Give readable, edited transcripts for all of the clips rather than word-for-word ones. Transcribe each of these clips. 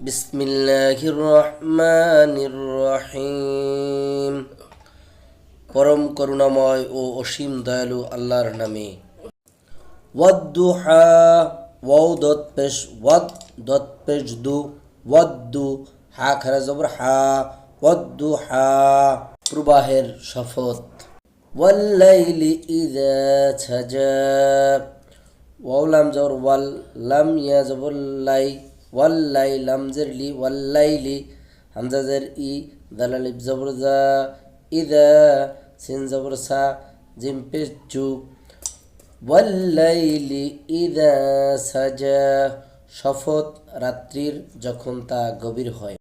বিসমিল্লাহির রহমানির রহিম। পরম করুণাময় ও অসীম দয়ালু আল্লাহর নামে। ওয়াদ্দুহা, ওয়াও দত পেশ ওয়াদ, দত পেশ দু, ওয়াদ্দু, হা খারা জবর হা, ওয়াদ্দুহা, প্রবাহের শপথ। ওয়াল্লাইলি ইযা সাজা, ওয়াও লাম জবর ওয়াল, লাম ইয়া জবর লাই, ওয়াল্লাই লাম জের লি, ওয়াল্লাইলি হামজা জের ই, দাল আলিফ জবর জা, ইযা সিন জবর সা, জিম পেশ জু, ওয়াল্লাইলি ইযা সাজা, শপথ রাত্রির যখন তা গভীর হয়।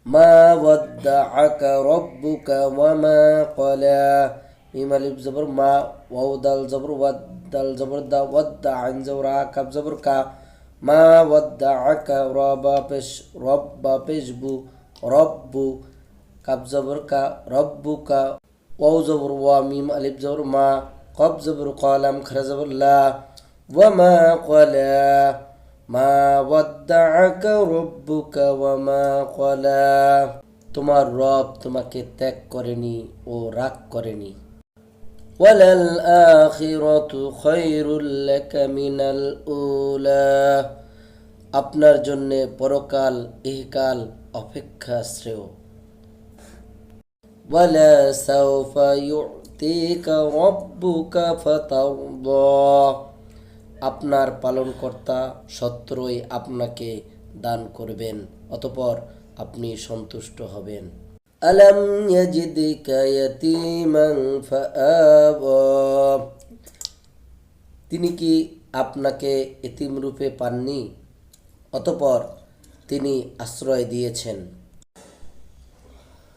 মা ওয়াদ্দাআকা রাব্বুকা ওয়া মা ক্বালা, মিম আলিফ জবর মা, ওয়াও দাল জবর ওয়াদ, দাল জবর দা, ওয়াদ্দা আইন জবর আ, কাফ জবর কা, মা ওয়াদ্দাআকা, রব্বা পেশ বু, রব্বু, কাফ জবর কা, রব্বুকা, ওয়াও জবর ওয়া, মিম আলিফ জবর মা, কফ জবর ক, লাম খারা জবর লা, ওয়া মা ক্বালা, মা ওয়াদ্দাআকা রাব্বুকা ওয়া মা ক্বালা, তোমার রব তোমাকে ত্যাগ করেনি ও রাগ করেনি। ওয়ালাল আখিরাতু খায়রুল লাকা মিনাল উলা, আপনার জন্য পরকাল ইহকাল অপেক্ষা শ্রেয়। ওয়ালা সাওফা ইউতিকা রাব্বুকা ফাতারদা, আপনার পালনকর্তা সত্বরই আপনাকে দান করবেন, অতঃপর আপনি সন্তুষ্ট হবেন। আলাম ইয়াজিদকা ইয়াতীমান ফাআওয়া, তিনি কি আপনাকে এতিম রূপে পাননি, অতঃপর তিনি আশ্রয় দিয়েছেন।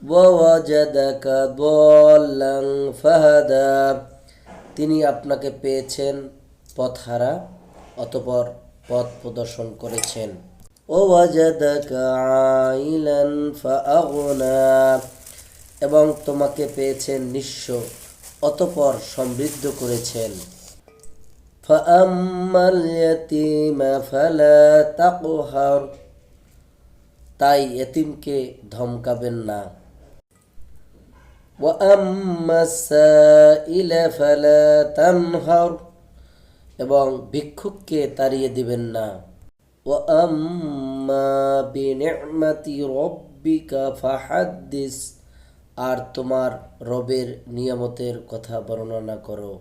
ওয়াওয়াজাদাকা দাল্লান ফাহাদা, তিনি আপনাকে পেয়েছেন পথহারা, অতঃপর পথ প্রদর্শন করেছেন। ওয়াজাদাকা আইলান ফাআগনা, এবং তোমাকে পেয়েছেন নিঃস্ব, অতঃপর সমৃদ্ধ করেছেন। ফাআম্মাল ইয়াতীমা ফালা তাকহার, তাই এতিমকে ধমকাবেন না। ওয়া আম্মাস সাইলা ফালা তানহার, এবং ভিক্ষুককে তাড়িয়ে দিবেন না। ওয়া আম্মা বিনি'মাতি রাব্বিকা ফাহাদ্দিস, আর তোমার রবের নিয়ামতের কথা বর্ণনা করো।